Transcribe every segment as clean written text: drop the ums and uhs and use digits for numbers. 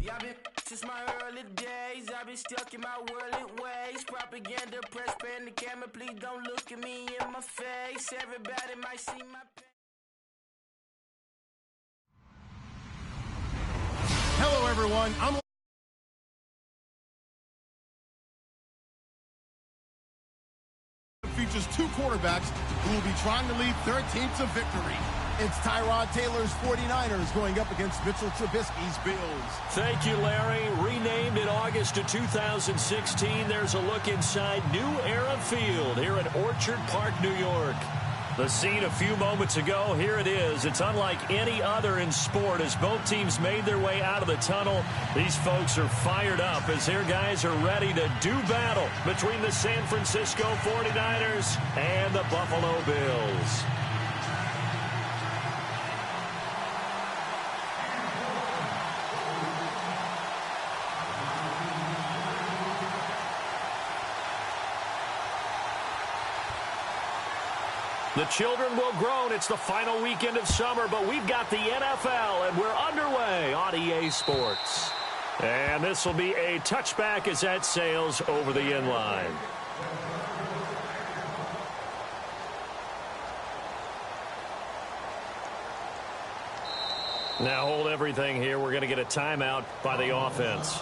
Yeah, I've been since my early days. I've been stuck in my worldly ways. Propaganda, press, pan the camera. Please don't look at me in my face. Everybody might see my pain. Hello, everyone. Features two quarterbacks who will be trying to lead their team to victory. It's Tyrod Taylor's 49ers going up against Mitchell Trubisky's Bills. Thank you, Larry. Renamed in August of 2016, there's a look inside New Era Field here at Orchard Park, New York. The scene a few moments ago, here it is. It's unlike any other in sport as both teams made their way out of the tunnel. These folks are fired up as their guys are ready to do battle between the San Francisco 49ers and the Buffalo Bills. The children will groan. It's the final weekend of summer, but we've got the NFL, and we're underway on EA Sports. And this will be a touchback as that sails over the end line. Now hold everything here. We're going to get a timeout by the offense.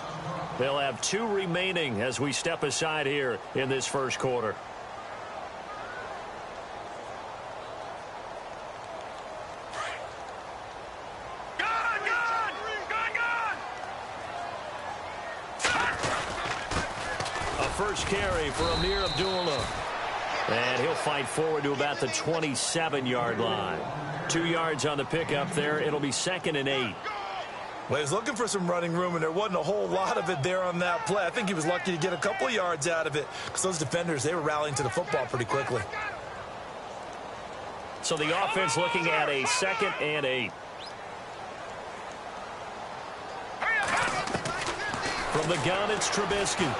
They'll have 2 remaining as we step aside here in this first quarter. First carry for Amir Abdullah. And he'll fight forward to about the 27-yard line. 2 yards on the pickup there. It'll be 2nd and 8. Well, he was looking for some running room, and there wasn't a whole lot of it there on that play. I think he was lucky to get a couple of yards out of it because those defenders, they were rallying to the football pretty quickly. So the offense looking at a 2nd and 8. From the gun, it's Trubisky.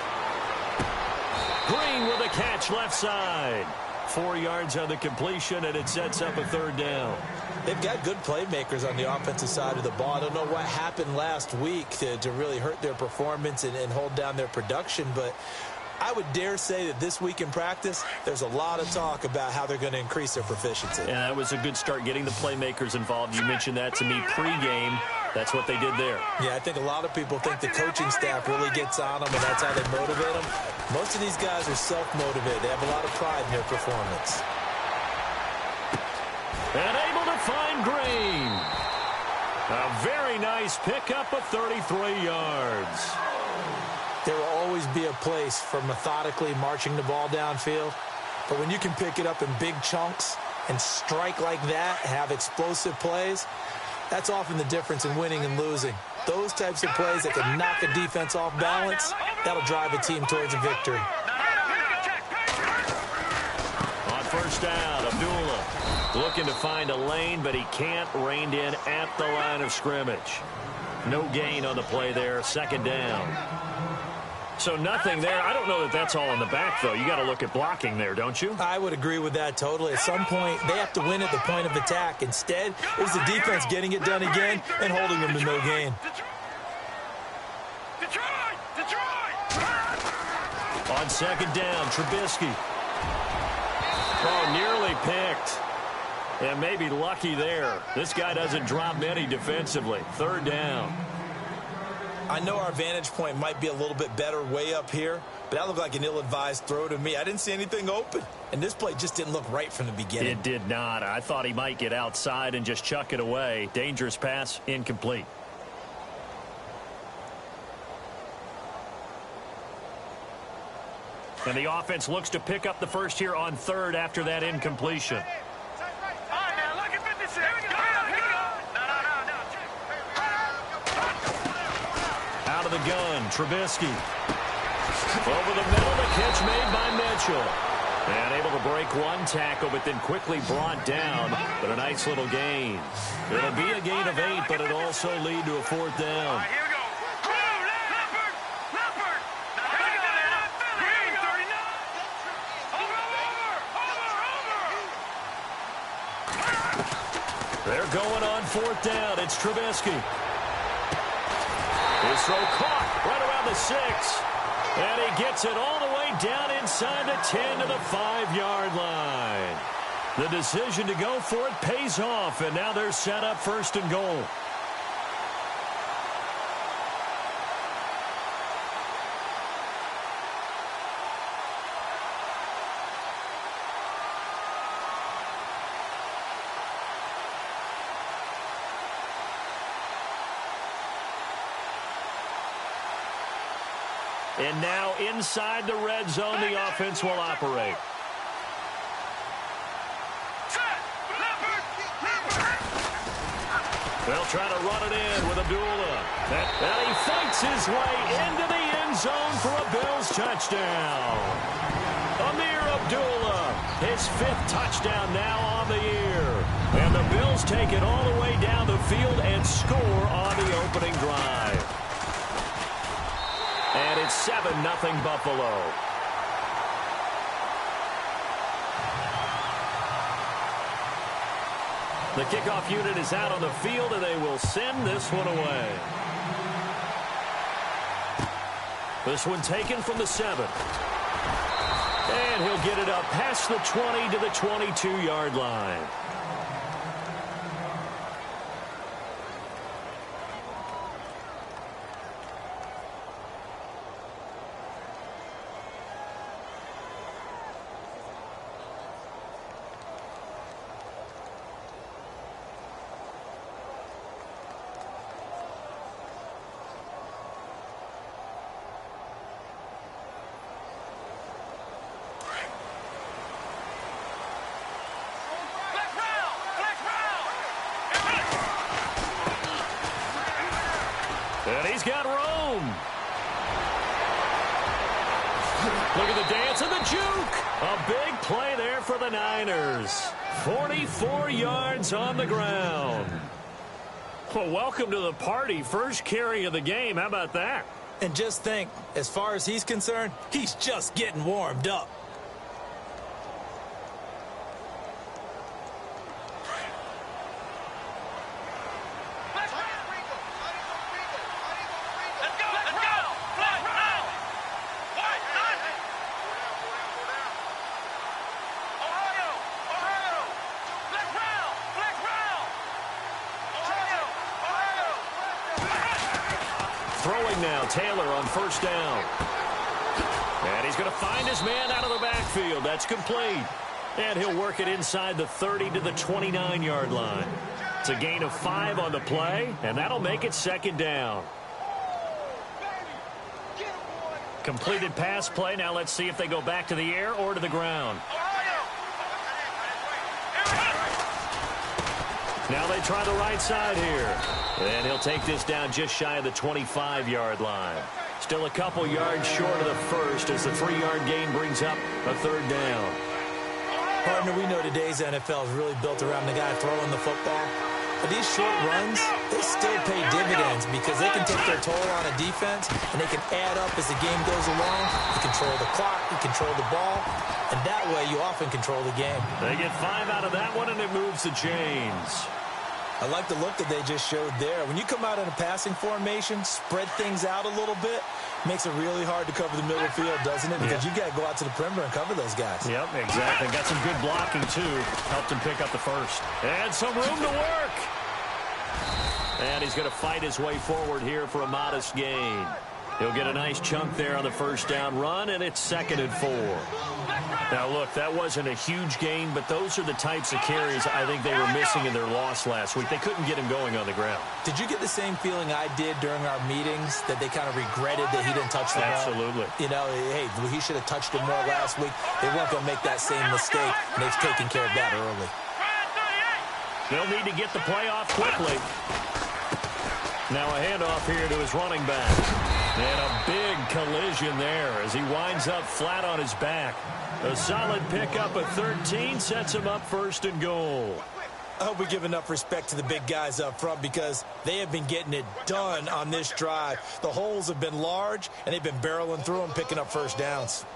Green with a catch left side. 4 yards on the completion, and it sets up a 3rd down. They've got good playmakers on the offensive side of the ball. I don't know what happened last week to really hurt their performance and hold down their production, but I would dare say that this week in practice, there's a lot of talk about how they're going to increase their proficiency. And that was a good start getting the playmakers involved. You mentioned that to me pregame. That's what they did there. Yeah, I think a lot of people think the coaching staff really gets on them, and that's how they motivate them. Most of these guys are self-motivated. They have a lot of pride in their performance. And able to find Green. A very nice pickup of 33 yards. There will always be a place for methodically marching the ball downfield. But when you can pick it up in big chunks and strike like that, have explosive plays, that's often the difference in winning and losing. Those types of plays that can knock a defense off balance, that'll drive a team towards a victory. On first down, Abdullah looking to find a lane, but he can't. Reined in at the line of scrimmage. No gain on the play there. 2nd down. So nothing there. I don't know that that's all in the back, though. You got to look at blocking there, don't you? I would agree with that totally. At some point, they have to win at the point of attack. Instead, it was the defense getting it done again and holding them to no gain. On 2nd down, Trubisky. Oh, nearly picked. And maybe lucky there. This guy doesn't drop many defensively. 3rd down. I know our vantage point might be a little bit better way up here, but that looked like an ill-advised throw to me. I didn't see anything open, and this play just didn't look right from the beginning. It did not. I thought he might get outside and just chuck it away. Dangerous pass, incomplete. And the offense looks to pick up the first here on 3rd after that incompletion. Out of the gun, Trubisky. Over the middle, the catch made by Mitchell. And able to break one tackle, but then quickly brought down. But a nice little gain. It'll be a gain of 8, but it'll also lead to a 4th down. They're going on 4th down. It's Trubisky. His throw caught right around the 6. And he gets it all the way down inside the 10 to the 5-yard line. The decision to go for it pays off, and now they're set up 1st and goal. And now inside the red zone, the offense will operate. They'll try to run it in with Abdullah. And he fights his way into the end zone for a Bills touchdown. Amir Abdullah, his 5th touchdown now on the year. And the Bills take it all the way down the field and score on the opening drive. And it's 7-0 Buffalo. The kickoff unit is out on the field, and they will send this one away. This one taken from the 7. And he'll get it up past the 20 to the 22-yard line. And he's got room. Look at the dance and the juke. A big play there for the Niners. 44 yards on the ground. Well, welcome to the party. First carry of the game. How about that? And just think, as far as he's concerned, he's just getting warmed up. Throwing now, Taylor on 1st down. And he's going to find his man out of the backfield. That's complete. And he'll work it inside the 30 to the 29-yard line. It's a gain of 5 on the play, and that'll make it 2nd down. Completed pass play. Now let's see if they go back to the air or to the ground. Now they try the right side here. And he'll take this down just shy of the 25-yard line. Still a couple yards short of the first as the 3-yard gain brings up a 3rd down. Partner, we know today's NFL is really built around the guy throwing the football. But these short runs, they still pay dividends because they can take their toll on a defense and they can add up as the game goes along. You control the clock, you control the ball, and that way you often control the game. They get 5 out of that one, and it moves the chains. I like the look that they just showed there. When you come out in a passing formation, spread things out a little bit, makes it really hard to cover the middle field, doesn't it? Because you got to go out to the perimeter and cover those guys. Yep, exactly. Got some good blocking, too. Helped him pick up the first. And some room to work. And he's going to fight his way forward here for a modest gain. He'll get a nice chunk there on the 1st down run, and it's 2nd and 4. Now, look, that wasn't a huge gain, but those are the types of carries I think they were missing in their loss last week. They couldn't get him going on the ground. Did you get the same feeling I did during our meetings, that they kind of regretted that he didn't touch the ball? Absolutely. You know, hey, he should have touched it more last week. They weren't going to make that same mistake, and they've taken care of that early. They'll need to get the play off quickly. Now a handoff here to his running back. And a big collision there as he winds up flat on his back. A solid pickup of 13 sets him up 1st and goal. I hope we give enough respect to the big guys up front because they have been getting it done on this drive. The holes have been large, and they've been barreling through them, picking up 1st downs.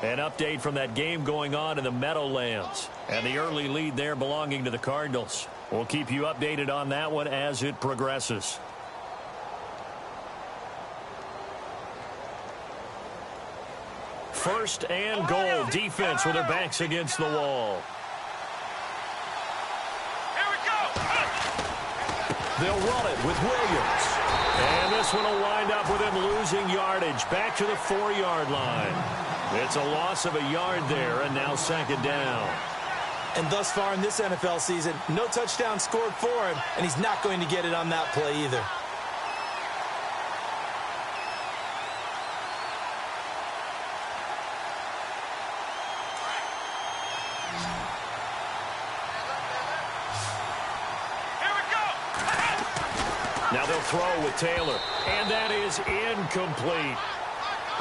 An update from that game going on in the Meadowlands. And the early lead there belonging to the Cardinals. We'll keep you updated on that one as it progresses. First and goal. Defense with their backs against the wall. They'll run it with Williams. And this one will wind up with him losing yardage back to the 4-yard line. It's a loss of a yard there, and now second down. And thus far in this NFL season, no touchdown scored for him, and he's not going to get it on that play either. Now they'll throw with Taylor, and that is incomplete.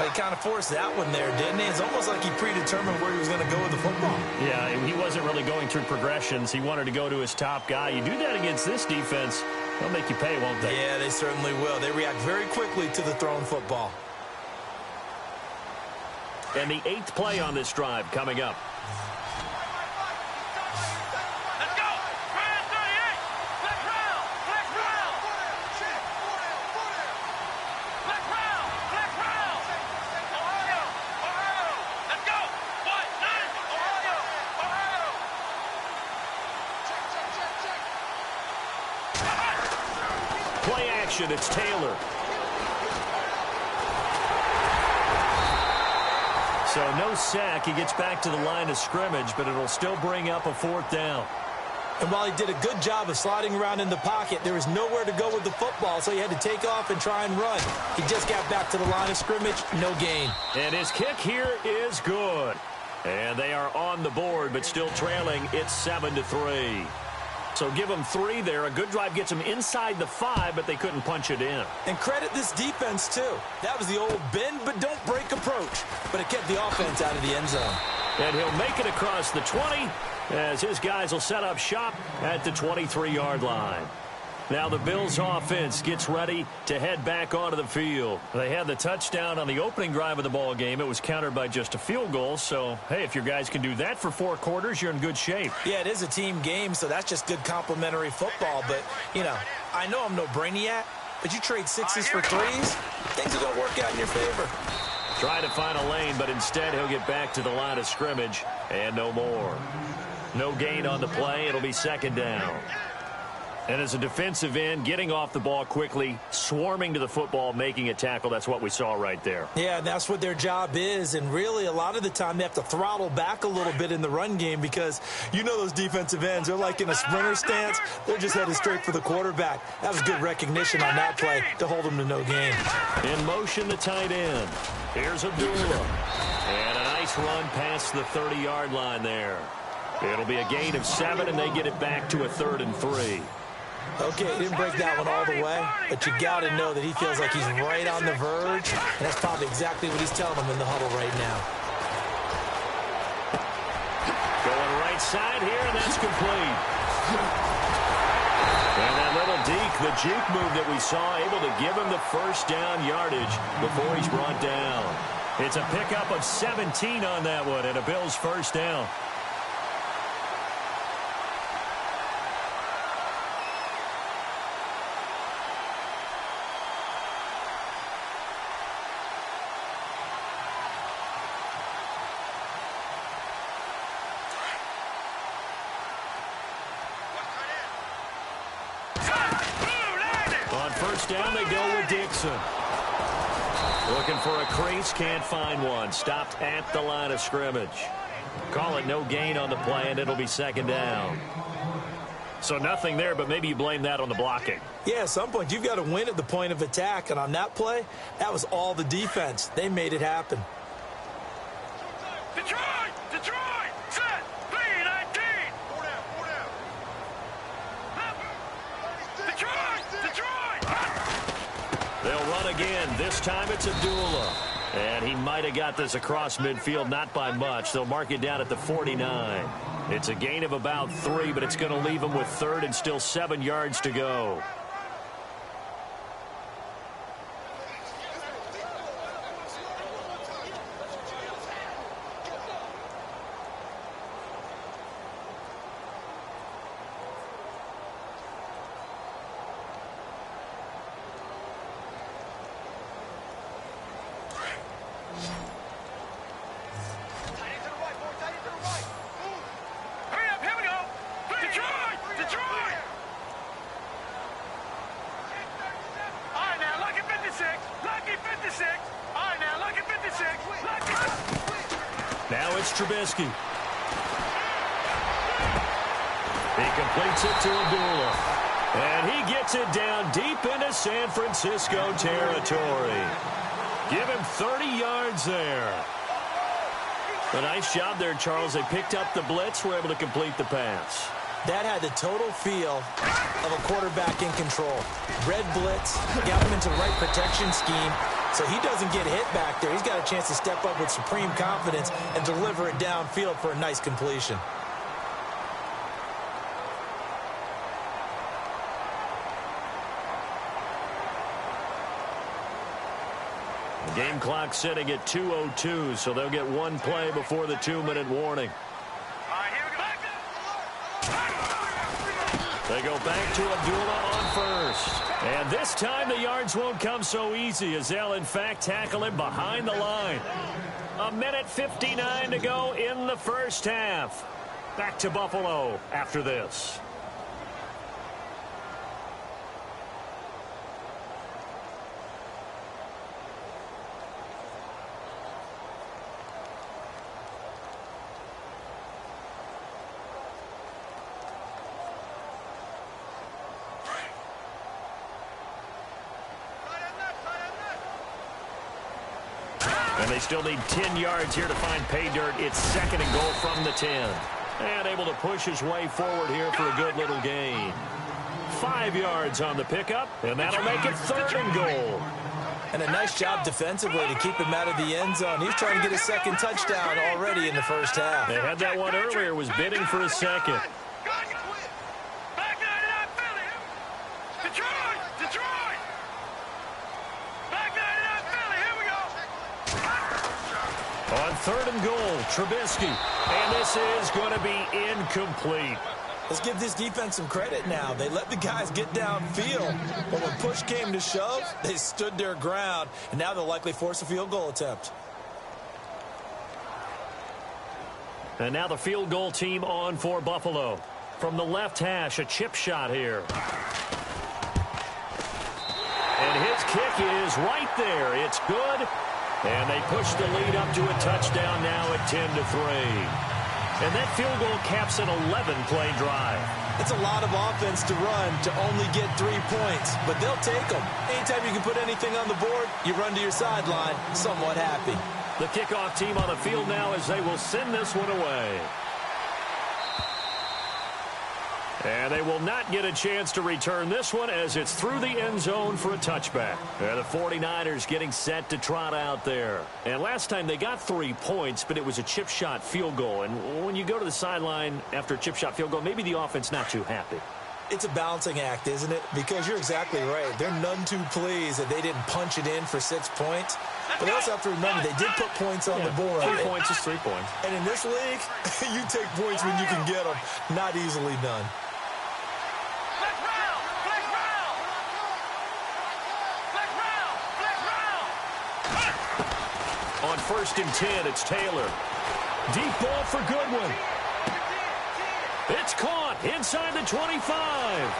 He kind of forced that one there, didn't he? It's almost like he predetermined where he was going to go with the football. Yeah, he wasn't really going through progressions. He wanted to go to his top guy. You do that against this defense, they'll make you pay, won't they? Yeah, they certainly will. They react very quickly to the thrown football. And the 8th play on this drive coming up. Play action, it's Taylor. So no sack. He gets back to the line of scrimmage, but it'll still bring up a 4th down. And while he did a good job of sliding around in the pocket, there was nowhere to go with the football, so he had to take off and try and run. He just got back to the line of scrimmage, no gain. And his kick here is good. And they are on the board, but still trailing. It's 7-3. So give them 3 there. A good drive gets them inside the 5, but they couldn't punch it in. And credit this defense, too. That was the old bend but don't break approach. But it kept the offense out of the end zone. And he'll make it across the 20 as his guys will set up shop at the 23-yard line. Now the Bills offense gets ready to head back onto the field. They had the touchdown on the opening drive of the ball game. It was countered by just a field goal. So, hey, if your guys can do that for 4 quarters, you're in good shape. Yeah, it is a team game, so that's just good complimentary football. But, you know, I know I'm no brainiac, but you trade 6s for 3s, things are going to work out in your favor. Trying to find a lane, but instead he'll get back to the line of scrimmage and no more. No gain on the play. It'll be second down. And as a defensive end, getting off the ball quickly, swarming to the football, making a tackle, that's what we saw right there. Yeah, that's what their job is. And really, a lot of the time, they have to throttle back a little bit in the run game because you know those defensive ends, they're like in a sprinter stance. They're just headed straight for the quarterback. That was good recognition on that play to hold them to no gain. In motion, the tight end. Here's Abdullah. And a nice run past the 30-yard line there. It'll be a gain of 7, and they get it back to a 3rd and 3. Okay, he didn't break that one all the way, but you got to know that he feels like he's right on the verge, and that's probably exactly what he's telling them in the huddle right now. Going right side here, and that's complete. And that little deke, the juke move that we saw, able to give him the first down yardage before he's brought down. It's a pickup of 17 on that one, and a Bills first down. Down they go with Dixon. Looking for a crease, can't find one. Stopped at the line of scrimmage. Call it no gain on the play, and it'll be second down. So nothing there, but maybe you blame that on the blocking. Yeah, at some point, you've got to win at the point of attack, and on that play, that was all the defense. They made it happen. Detroit! Set! B-19! Detroit! They'll run again. This time it's Abdullah. And he might have got this across midfield, not by much. They'll mark it down at the 49. It's a gain of about 3, but it's going to leave them with 3rd and still 7 yards to go. Here's Trubisky. He completes it to Abdullah. And he gets it down deep into San Francisco territory. Give him 30 yards there. A nice job there, Charles. They picked up the blitz, were able to complete the pass. That had the total feel of a quarterback in control. Red blitz, got him into the right protection scheme, so he doesn't get hit back there. He's got a chance to step up with supreme confidence and deliver it downfield for a nice completion. The game clock sitting at 2:02, so they'll get one play before the 2-minute warning. They go back to Abdullah on first. And this time the yards won't come so easy as they'll, in fact, tackle him behind the line. 1:59 to go in the first half. Back to Buffalo after this. And they still need 10 yards here to find pay dirt. It's 2nd and goal from the 10. And able to push his way forward here for a good little gain. 5 yards on the pickup, and that'll make it 3rd and goal. And a nice job defensively to keep him out of the end zone. He's trying to get his 2nd touchdown already in the first half. They had that one earlier, was bidding for a 2nd. On 3rd and goal, Trubisky. And this is going to be incomplete. Let's give this defense some credit now. They let the guys get downfield. But when push came to shove, they stood their ground. And now they'll likely force a field goal attempt. And now the field goal team on for Buffalo. From the left hash, a chip shot here. And his kick is right there. It's good. And they push the lead up to a touchdown now at 10-3. And that field goal caps an 11-play drive. It's a lot of offense to run to only get 3 points, but they'll take them. Anytime you can put anything on the board, you run to your sideline, somewhat happy. The kickoff team on the field now as they will send this one away. And they will not get a chance to return this one as it's through the end zone for a touchback. The 49ers getting set to trot out there. And last time they got 3 points, but it was a chip shot field goal. And when you go to the sideline after a chip shot field goal, maybe the offense not too happy. It's a balancing act, isn't it? Because you're exactly right. They're none too pleased that they didn't punch it in for 6 points. But they also have to remember they did put points on the board. 3 points is 3 points. And in this league, you take points when you can get them. Not easily done. On 1st and 10, it's Taylor. Deep ball for Goodwin. It's caught inside the 25.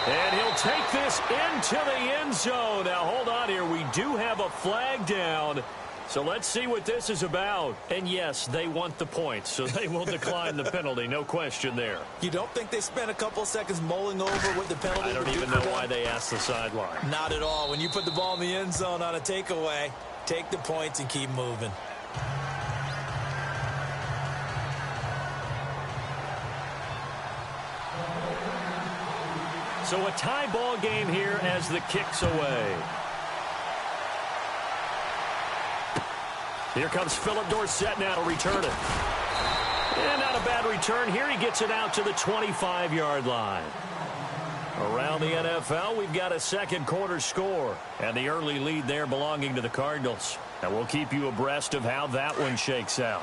And he'll take this into the end zone. Now, hold on here. We do have a flag down. So let's see what this is about. And, yes, they want the points, so they will decline the penalty. No question there. You don't think they spent a couple of seconds mulling over what the penalty I don't even know why they asked the sideline. Not at all. When you put the ball in the end zone on a takeaway, take the points and keep moving. So a tie ball game here as the kick's away. Here comes Philip Dorsett now to return it. And not a bad return here. He gets it out to the 25-yard line. Around the NFL, we've got a second quarter score. And the early lead there belonging to the Cardinals. And we'll keep you abreast of how that one shakes out.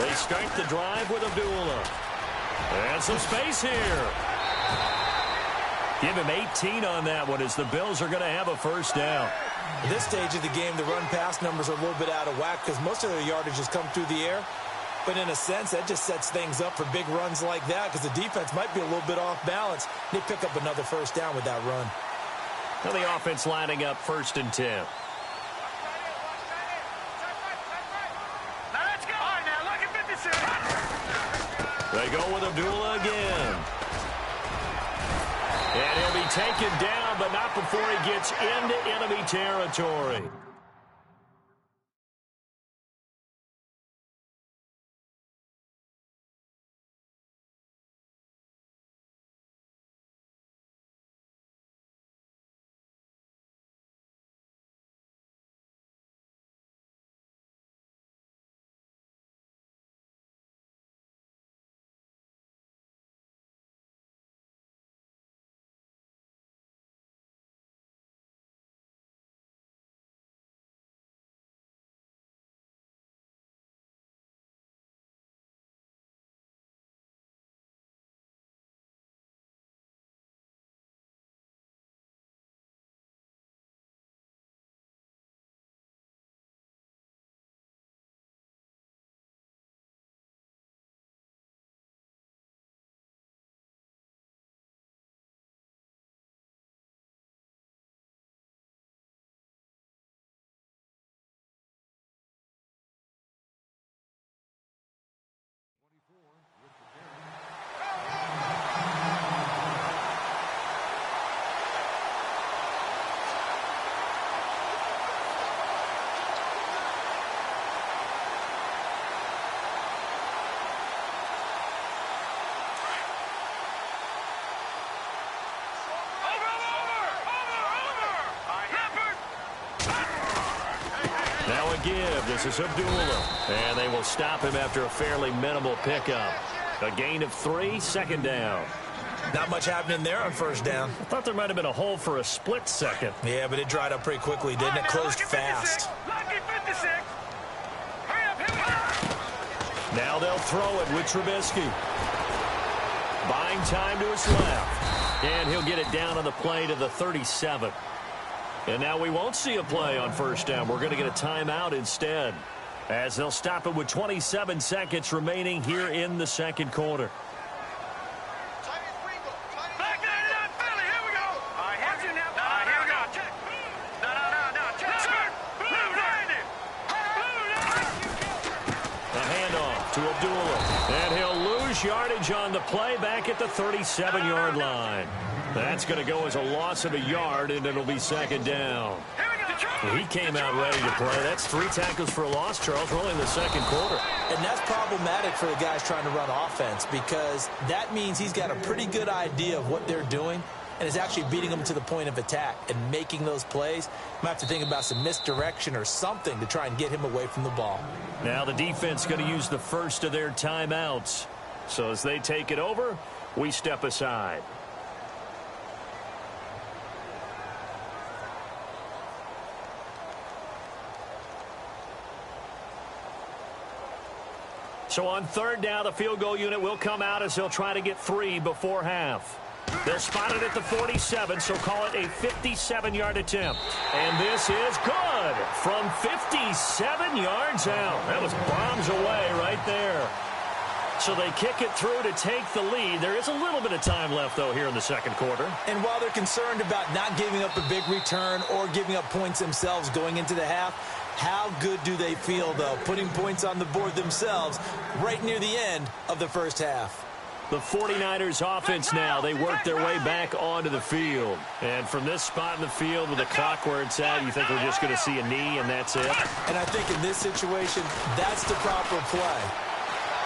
They start the drive with Abdullah. And some space here. Give him 18 on that one as the Bills are going to have a first down. At this stage of the game, the run-pass numbers are a little bit out of whack because most of their yardage has come through the air. But in a sense, that just sets things up for big runs like that because the defense might be a little bit off balance. They pick up another first down with that run. And the offense lining up 1st and 10. Now let's go. All right, now look at 56. They go with Abdullah again. And he'll be taken down, but not before he gets into enemy territory. Now a give. This is Abdullah. And they will stop him after a fairly minimal pickup. A gain of 3, 2nd down. Not much happening there on 1st down. I thought there might have been a hole for a split second. Yeah, but it dried up pretty quickly, didn't it? Closed fast. Lucky 56. Hurry up, here we go. Now they'll throw it with Trubisky. Buying time to his left. And he'll get it down on the play to the 37. And now we won't see a play on 1st down. We're going to get a timeout instead, as they'll stop it with 27 seconds remaining here in the 2nd quarter. Back 99 Philly, here we go. All right, here's you now. All right, here we go. Check. No, check. Sir, blue landed. A handoff to Abdullah. And he'll lose yardage on the play back at the 37-yard line. That's going to go as a loss of a yard, and it'll be 2nd down. He came out ready to play. That's 3 tackles for a loss, Charles. We're only in the 2nd quarter. And that's problematic for the guys trying to run offense, because that means he's got a pretty good idea of what they're doing and is actually beating them to the point of attack and making those plays. You might have to think about some misdirection or something to try and get him away from the ball. Now the defense going to use the first of their timeouts. So as they take it over, we step aside. So on 3rd down, the field goal unit will come out as they'll try to get 3 before half. They'll spot it at the 47, so call it a 57-yard attempt. And this is good from 57 yards out. That was bombs away right there. So they kick it through to take the lead. There is a little bit of time left, though, here in the 2nd quarter. And while they're concerned about not giving up a big return or giving up points themselves going into the half, how good do they feel, though, putting points on the board themselves right near the end of the 1st half? The 49ers offense now, they work their way back onto the field. And from this spot in the field with the clock where it's at, you think we're just going to see a knee and that's it? And I think in this situation, that's the proper play.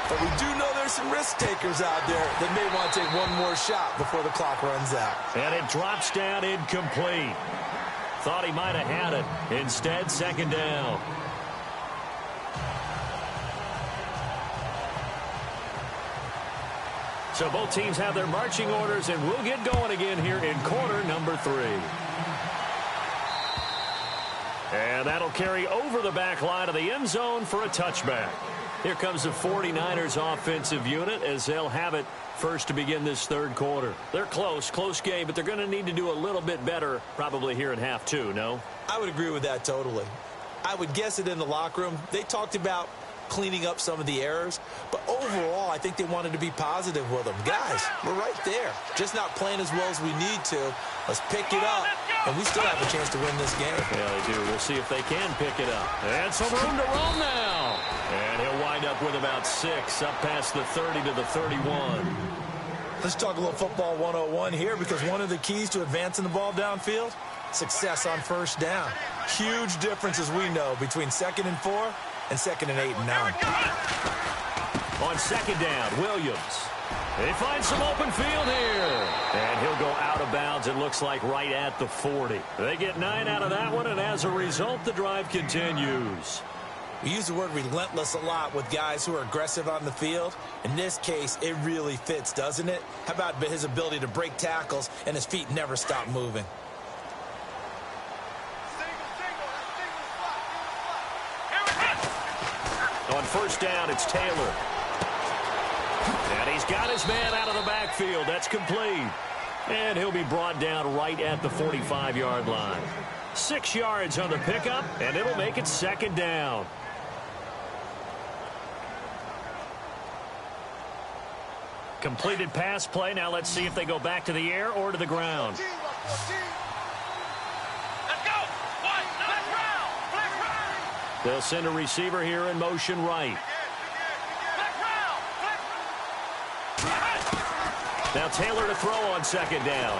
But we do know there's some risk takers out there that may want to take one more shot before the clock runs out. And it drops down incomplete. Thought he might have had it. Instead, 2nd down. So both teams have their marching orders, and we'll get going again here in quarter number 3. And that'll carry over the back line of the end zone for a touchback. Here comes the 49ers offensive unit as they'll have it first to begin this 3rd quarter. They're close game, but they're going to need to do a little bit better probably here in half 2, no? I would agree with that totally. I would guess it in the locker room. They talked about cleaning up some of the errors. But overall, I think they wanted to be positive with them. Guys, we're right there. Just not playing as well as we need to. Let's pick it up, and we still have a chance to win this game. Yeah, they do. We'll see if they can pick it up. And some room to roam now. And he'll wind up with about 6, up past the 30 to the 31. Let's talk a little football 101 here, because one of the keys to advancing the ball downfield, success on first down. Huge difference, as we know, between 2nd and 4 and 2nd and 8 and 9. On 2nd down, Williams. They find some open field here. And he'll go out of bounds, it looks like, right at the 40. They get 9 out of that one, and as a result, the drive continues. We use the word relentless a lot with guys who are aggressive on the field. In this case, it really fits, doesn't it? How about his ability to break tackles and his feet never stop moving? On first down, it's Taylor. And he's got his man out of the backfield. That's complete. And he'll be brought down right at the 45-yard line. 6 yards on the pickup, and it'll make it 2nd down. Completed pass play. Now let's see if they go back to the air or to the ground. Let's go. One, let's round. Let's round. They'll send a receiver here in motion right. Let's round. Now Taylor to throw on 2nd down.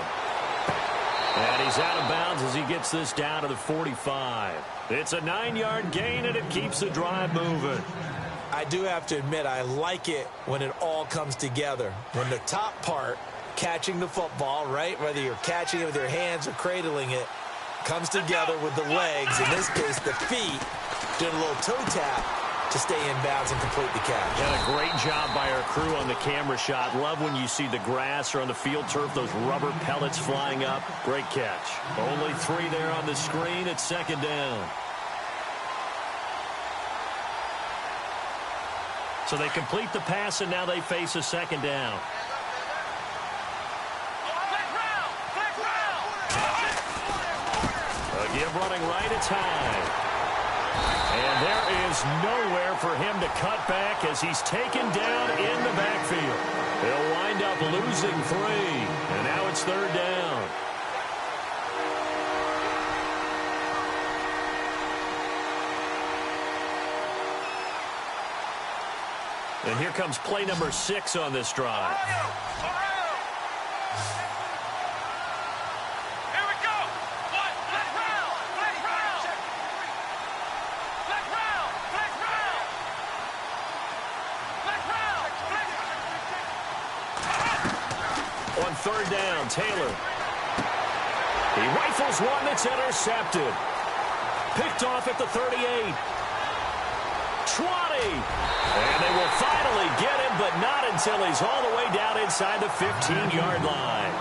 And he's out of bounds as he gets this down to the 45. It's a 9-yard gain, and it keeps the drive moving. I do have to admit, I like it when it all comes together. When the top part, catching the football, right, whether you're catching it with your hands or cradling it, comes together with the legs, in this case the feet, doing a little toe tap to stay in bounds and complete the catch. And a great job by our crew on the camera shot. Love when you see the grass or on the field turf, those rubber pellets flying up. Great catch. Only 3 there on the screen. It's 2nd down. So they complete the pass, and now they face a 2nd down. Again, running right, it's high. And there is nowhere for him to cut back as he's taken down in the backfield. They'll wind up losing 3, and now it's 3rd down. And here comes play number 6 on this drive. Here we go. One, let's round. Let's round. Let's round. Let's round. Let's round. On 3rd down, Taylor. He rifles one that's intercepted. Picked off at the 38. Trotty. And they will finally get him, but not until he's all the way down inside the 15-yard line.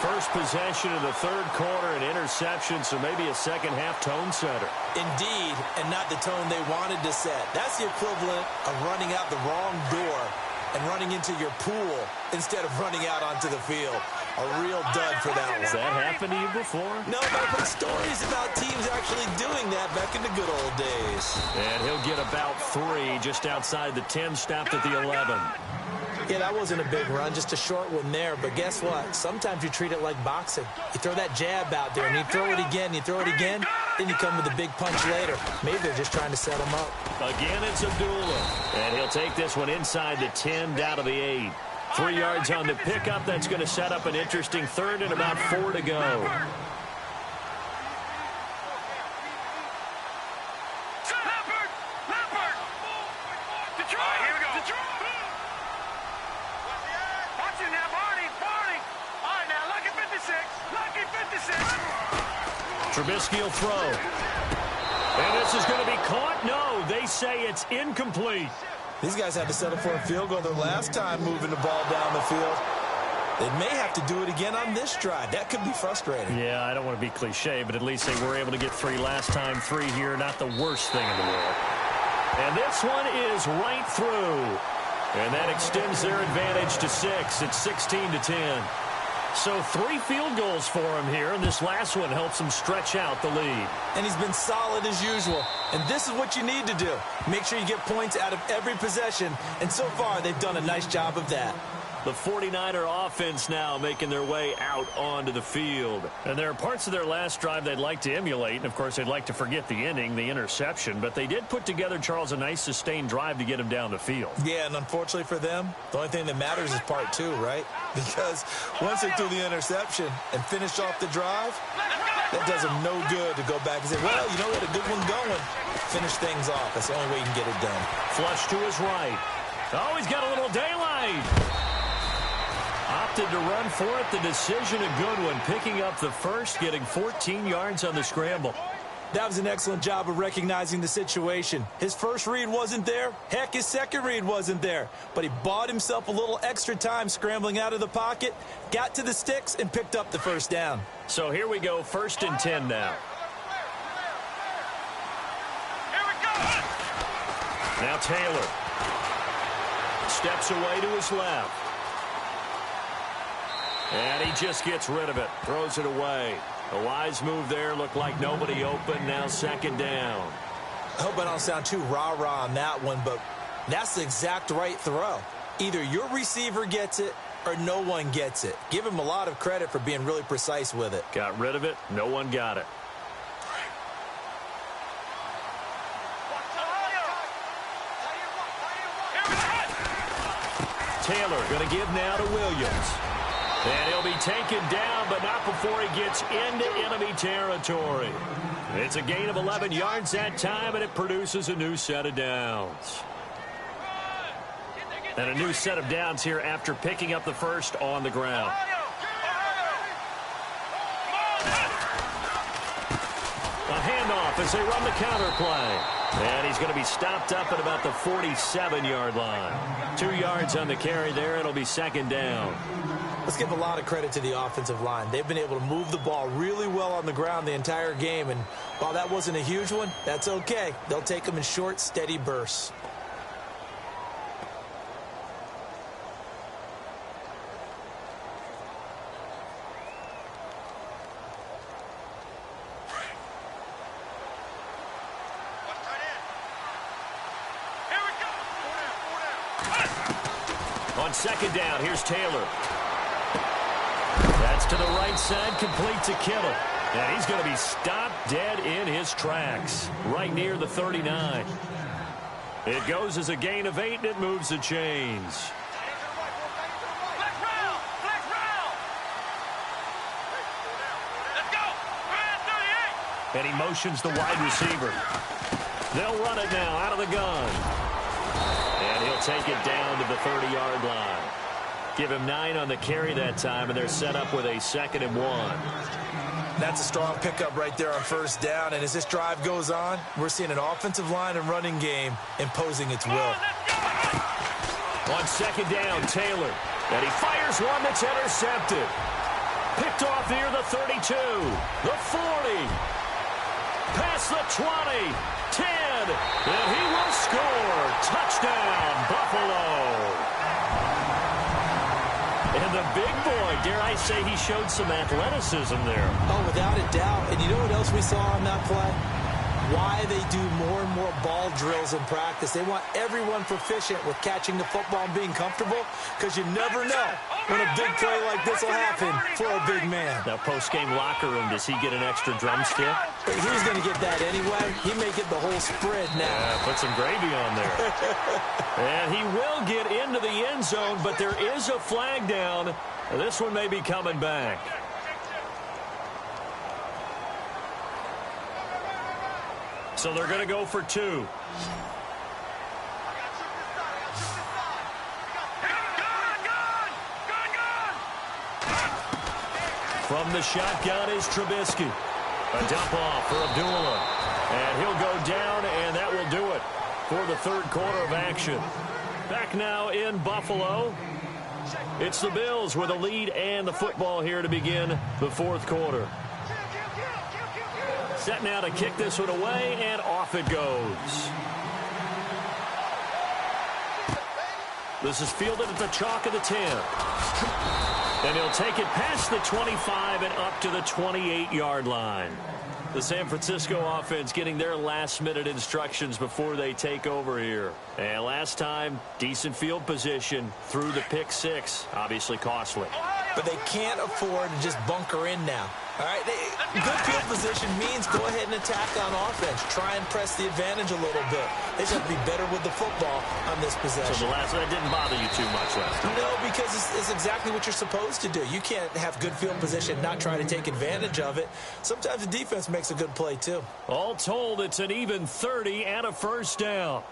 First possession of the 3rd quarter, an interception, so maybe a second-half tone setter. Indeed, and not the tone they wanted to set. That's the equivalent of running out the wrong door and running into your pool instead of running out onto the field. A real dud for that one. Has that happened to you before? No, but I've heard stories about teams actually doing that back in the good old days. And he'll get about 3 just outside the 10, stopped at the 11. Yeah, that wasn't a big run, just a short one there. But guess what? Sometimes you treat it like boxing. You throw that jab out there, and you throw it again, you throw it again, then you come with a big punch later. Maybe they're just trying to set him up. Again, it's Abdullah. And he'll take this one inside the 10, down to the 8. 3 yards on the pickup. That's going to set up an interesting 3rd and about 4 to go. Trubisky will throw. And this is going to be caught. No, they say it's incomplete. These guys had to settle for a field goal their last time moving the ball down the field. They may have to do it again on this drive. That could be frustrating. Yeah, I don't want to be cliche, but at least they were able to get 3 last time. 3 here, not the worst thing in the world. And this one is right through. And that extends their advantage to 6. It's 16-10. So 3 field goals for him here, and this last one helps him stretch out the lead. And he's been solid as usual. And this is what you need to do. Make sure you get points out of every possession. And so far, they've done a nice job of that. The 49er offense now making their way out onto the field. And there are parts of their last drive they'd like to emulate. And, of course, they'd like to forget the inning, the interception. But they did put together, Charles, a nice sustained drive to get him down the field. Yeah, and unfortunately for them, the only thing that matters is part two, right? Because once they threw the interception and finished off the drive, that does them no good to go back and say, well, you know, we had a good one going. Finish things off. That's the only way you can get it done. Flush to his right. Oh, he's got a little daylight. Opted to run for it. The decision, a good one. Picking up the first, getting 14 yards on the scramble. That was an excellent job of recognizing the situation. His first read wasn't there. Heck, his second read wasn't there. But he bought himself a little extra time scrambling out of the pocket, got to the sticks, and picked up the first down. So here we go, 1st and 10 now. Here we go. Now Taylor steps away to his left. And he just gets rid of it, throws it away. A wise move there, looked like nobody open, now 2nd down. I hope I don't sound too rah-rah on that one, but that's the exact right throw. Either your receiver gets it or no one gets it. Give him a lot of credit for being really precise with it. Got rid of it, no one got it. Taylor going to give now to Williams. And he'll be taken down, but not before he gets into enemy territory. It's a gain of 11 yards that time, and it produces a new set of downs. And a new set of downs here after picking up the first on the ground. A handoff as they run the counter play. And he's going to be stopped up at about the 47-yard line. 2 yards on the carry there. It'll be 2nd down. Let's give a lot of credit to the offensive line. They've been able to move the ball really well on the ground the entire game. And while that wasn't a huge one, that's okay. They'll take them in short, steady bursts. On 2nd down, here's Taylor. That's to the right side, complete to Kittle. And he's going to be stopped dead in his tracks, right near the 39. It goes as a gain of 8, and it moves the chains. And he motions the wide receiver. They'll run it now out of the gun. And he'll take it down to the 30-yard line. Give him 9 on the carry that time, and they're set up with a 2nd and 1. That's a strong pickup right there on 1st down. And as this drive goes on, we're seeing an offensive line and running game imposing its will. On 2nd down, Taylor. And he fires one that's intercepted. Picked off near the 32, the 40, past the 20, 10, and he will score. Touchdown, Buffalo. And the big boy, dare I say, he showed some athleticism there. Oh, without a doubt. And you know what else we saw on that play? Why they do more and more ball drills in practice. They want everyone proficient with catching the football and being comfortable, because you never know when a big play like this will happen for a big man. Now, post-game locker room, does he get an extra drumstick? He's going to get that anyway. He may get the whole spread now. Yeah, put some gravy on there. And he will get into the end zone, but there is a flag down. This one may be coming back. So they're going to go for 2. From the shotgun is Trubisky. A dump off for Abdullah. And he'll go down, and that will do it for the 3rd quarter of action. Back now in Buffalo. It's the Bills with a lead and the football here to begin the 4th quarter. Set now to kick this one away, and off it goes. This is fielded at the chalk of the 10. And he'll take it past the 25 and up to the 28-yard line. The San Francisco offense getting their last-minute instructions before they take over here. And last time, decent field position through the pick six. Obviously costly. But they can't afford to just bunker in now. All right, good field position means go ahead and attack on offense. Try and press the advantage a little bit. They should be better with the football on this possession. So that didn't bother you too much last time? No, because it's exactly what you're supposed to do. You can't have good field position and not try to take advantage of it. Sometimes the defense makes a good play, too. All told, it's an even 30 and a first down.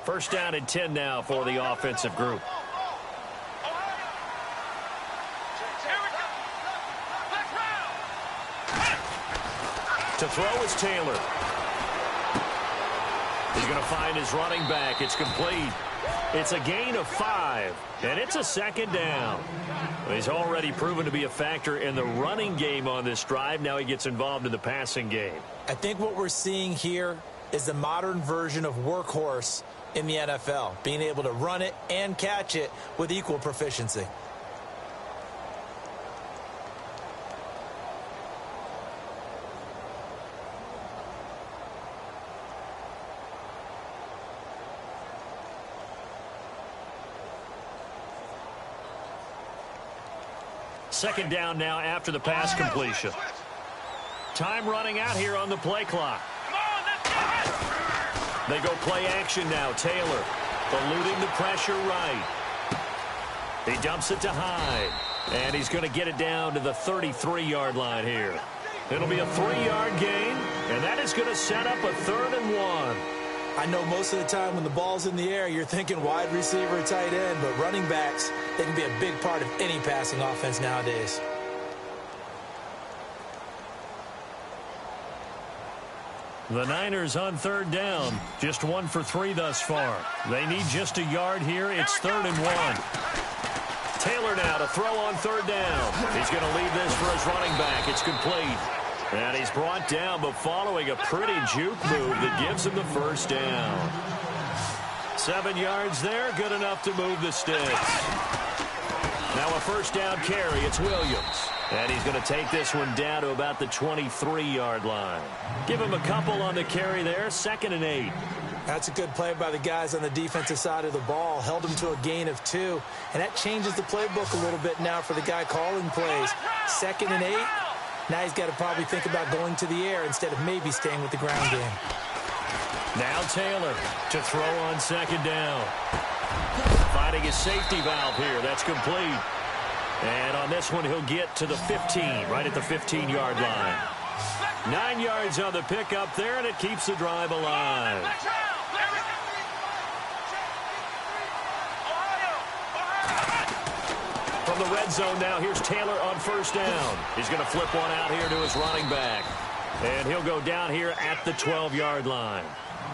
First down and 10 now for the offensive group. To throw is Taylor. He's going to find his running back. It's complete. It's a gain of 5, and it's a second down. He's already proven to be a factor in the running game on this drive. Now he gets involved in the passing game. I think what we're seeing here is the modern version of workhorse in the NFL, being able to run it and catch it with equal proficiency. Second down now after the pass completion. Time running out here on the play clock. They go play action now. Taylor eluding the pressure right. He dumps it to Hyde. And he's going to get it down to the 33-yard line here. It'll be a 3-yard gain, and that is going to set up a 3rd and 1. I know most of the time when the ball's in the air, you're thinking wide receiver, tight end, but running backs, they can be a big part of any passing offense nowadays. The Niners on 3rd down, just 1 for 3 thus far. They need just a yard here. It's 3rd and 1. Taylor now to throw on 3rd down. He's going to leave this for his running back. It's complete. And he's brought down, but following a pretty juke move that gives him the first down. 7 yards there, good enough to move the sticks. Now a first down carry, it's Williams. And he's going to take this one down to about the 23-yard line. Give him a couple on the carry there, 2nd and 8. That's a good play by the guys on the defensive side of the ball. Held him to a gain of 2. And that changes the playbook a little bit now for the guy calling plays. 2nd and 8. Now he's got to probably think about going to the air instead of maybe staying with the ground game. Now Taylor to throw on 2nd down. Finding his safety valve here. That's complete. And on this one, he'll get to the 15, right at the 15-yard line. 9 yards on the pickup there, and it keeps the drive alive. From the red zone now, here's Taylor on 1st down. He's going to flip one out here to his running back. And he'll go down here at the 12-yard line.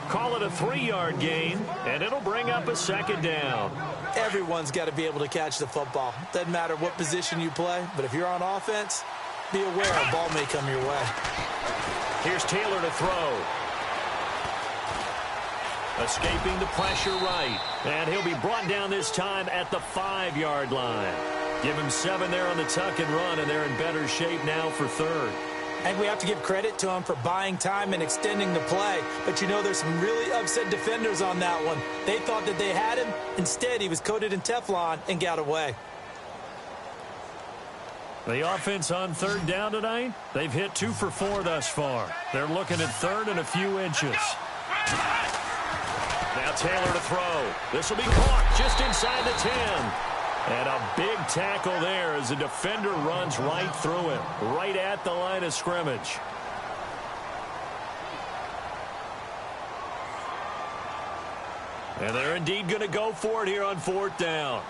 Call it a 3-yard gain, and it'll bring up a 2nd down. Everyone's got to be able to catch the football. Doesn't matter what position you play, but if you're on offense, be aware a ball may come your way. Here's Taylor to throw. Escaping the pressure right. And he'll be brought down this time at the 5-yard line. Give him 7 there on the tuck and run, and they're in better shape now for 3rd. And we have to give credit to him for buying time and extending the play. But, you know, there's some really upset defenders on that one. They thought that they had him. Instead, he was coated in Teflon and got away. The offense on 3rd down tonight, they've hit 2 for 4 thus far. They're looking at 3rd and a few inches. Now Taylor to throw. This will be caught just inside the 10. And a big tackle there as the defender runs right through it, right at the line of scrimmage. And they're indeed going to go for it here on 4th down.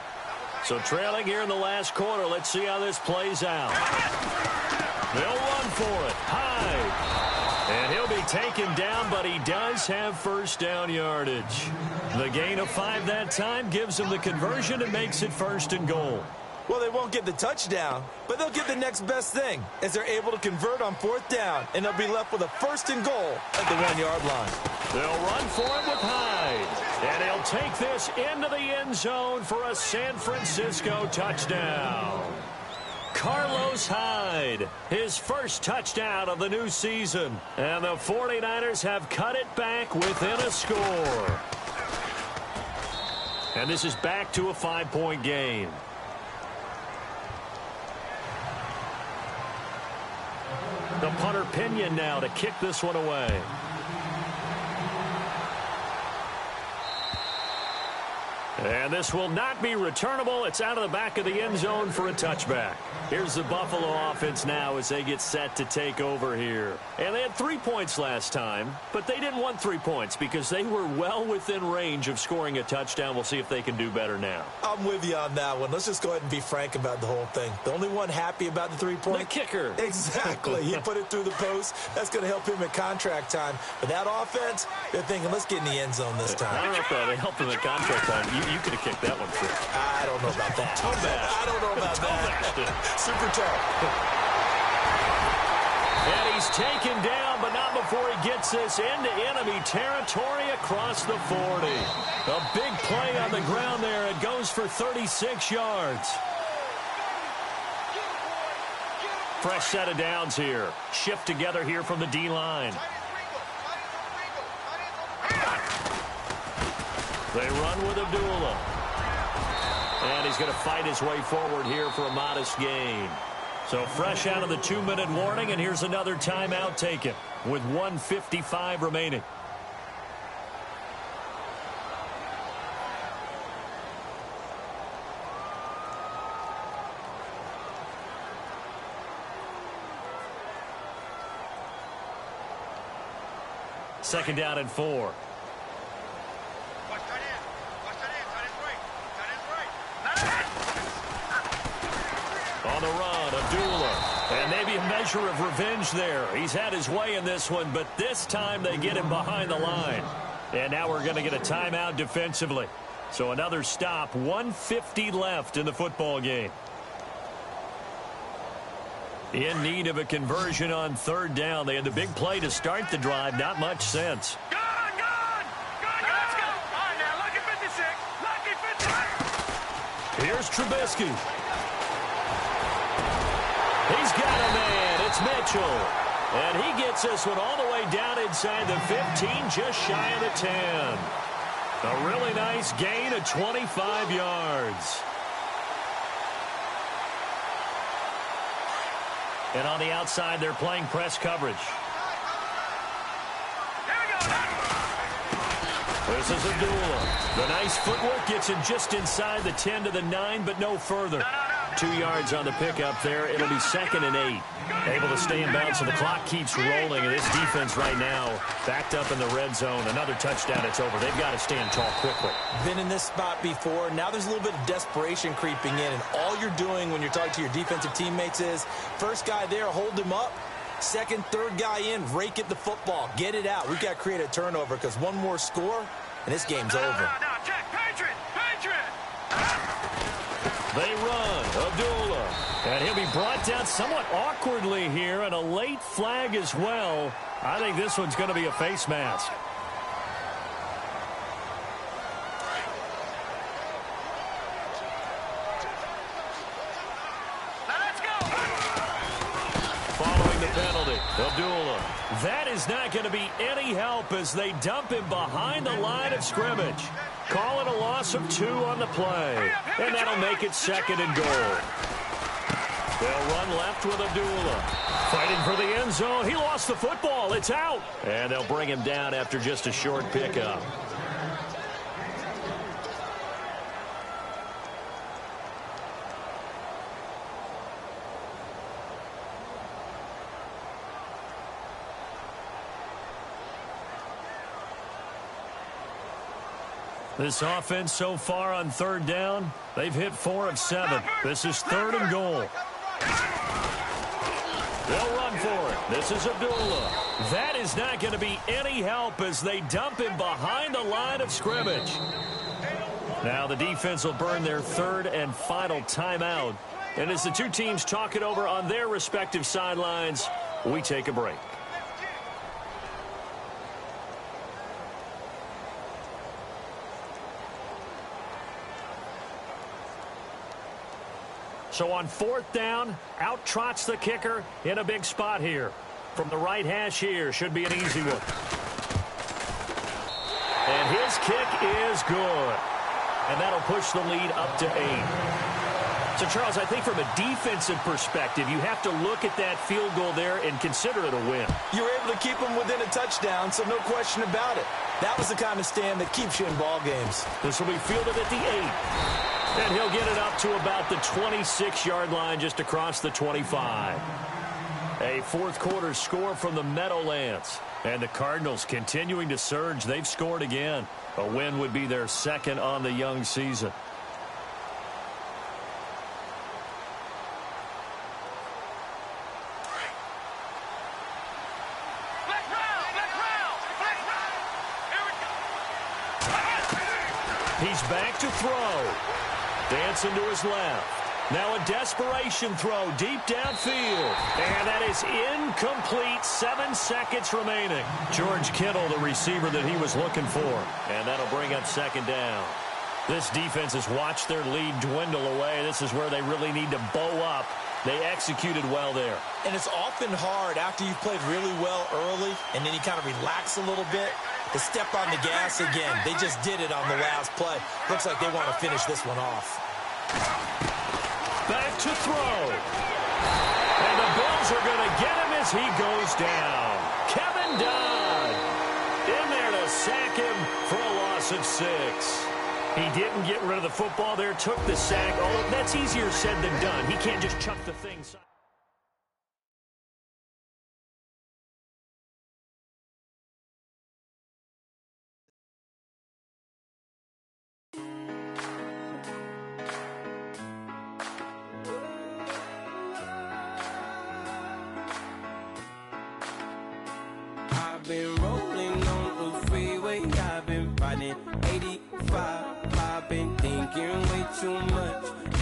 So trailing here in the last quarter, let's see how this plays out. They'll run for it. Hyde. And he'll be taken down, but he does have 1st down yardage. The gain of 5 that time gives him the conversion and makes it 1st and goal. Well, they won't get the touchdown, but they'll get the next best thing as they're able to convert on 4th down, and they'll be left with a 1st and goal at the 1-yard line. They'll run for it with Hyde, and he'll take this into the end zone for a San Francisco touchdown. Carlos Hyde, his first touchdown of the new season. And the 49ers have cut it back within a score. And this is back to a 5-point game. The punter Pinion now to kick this one away. And this will not be returnable. It's out of the back of the end zone for a touchback. Here's the Buffalo offense now as they get set to take over here. And they had 3 points last time, but they didn't want 3 points because they were well within range of scoring a touchdown. We'll see if they can do better now. I'm with you on that one. Let's just go ahead and be frank about the whole thing. The only one happy about the 3-point? The kicker. Exactly. He put it through the post. That's going to help him at contract time. But that offense, they're thinking, let's get in the end zone this time. I don't know if they helped him at contract time. You could have kicked that one through. I don't know about that. I don't know about that. Super tough. And he's taken down, but not before he gets this into enemy territory across the 40. A big play on the ground there. It goes for 36 yards. Fresh set of downs here. Shift together here from the D-line. They run with Abdullah. And he's going to fight his way forward here for a modest gain. So fresh out of the 2-minute warning, and here's another timeout taken with 1:55 remaining. Second down and 4. On the run, Abdullah. And maybe a measure of revenge there. He's had his way in this one, but this time they get him behind the line. And now we're going to get a timeout defensively. So another stop, 1:50 left in the football game. In need of a conversion on third down. They had the big play to start the drive. Not much sense. Good! Let's go! All right, now, lucky 56. Lucky 56. Here's Trubisky. He's got a man. It's Mitchell. And he gets this one all the way down inside the 15, just shy of the 10. A really nice gain of 25 yards. And on the outside, they're playing press coverage. Here we go. This is Abdullah. The nice footwork gets him just inside the 10 to the 9, but no further. 2 yards on the pickup there. It'll be 2nd and 8. Able to stay in bounds, so the clock keeps rolling. And this defense right now backed up in the red zone. Another touchdown, it's over. They've got to stand tall quickly. Been in this spot before. Now there's a little bit of desperation creeping in. And all you're doing when you're talking to your defensive teammates is, first guy there, hold him up. Second, third guy in, rake at the football. Get it out. We've got to create a turnover because one more score, and this game's over. No, check. Patriot. They run. Abdullah. And he'll be brought down somewhat awkwardly here, and a late flag as well. I think this one's going to be a face mask. Now let's go. Following the penalty, Abdullah. That is not going to be any help as they dump him behind the line of scrimmage. Call it a loss of 2 on the play. And that'll make it 2nd and goal. They'll run left with Abdullah. Fighting for the end zone. He lost the football. It's out. And they'll bring him down after just a short pickup. This offense so far on third down, they've hit 4 of 7. This is 3rd and goal. They'll run for it. This is Abdullah. That is not going to be any help as they dump him behind the line of scrimmage. Now the defense will burn their 3rd and final timeout. And as the two teams talk it over on their respective sidelines, we take a break. So on 4th down, out trots the kicker in a big spot here. From the right hash here, should be an easy one. And his kick is good. And that'll push the lead up to 8. So, Charles, I think from a defensive perspective, you have to look at that field goal there and consider it a win. You were able to keep them within a touchdown, so no question about it. That was the kind of stand that keeps you in ball games. This will be fielded at the 8. And he'll get it up to about the 26-yard line just across the 25. A fourth-quarter score from the Meadowlands. And the Cardinals continuing to surge. They've scored again. A win would be their second on the young season. He's back to throw. Dancing to his left. Now a desperation throw deep downfield. And that is incomplete. 7 seconds remaining. George Kittle, the receiver that he was looking for. And that'll bring up 2nd down. This defense has watched their lead dwindle away. This is where they really need to bow up. They executed well there. And it's often hard after you've played really well early and then you kind of relax a little bit to step on the gas again. They just did it on the last play. Looks like they want to finish this one off. Back to throw. And the Bills are going to get him as he goes down. Kevin Dodd in there to sack him for a loss of 6. He didn't get rid of the football there, took the sack. Oh, that's easier said than done. He can't just chuck the thing. I've been rolling on the freeway, I've been riding 85. I've been thinking way too much.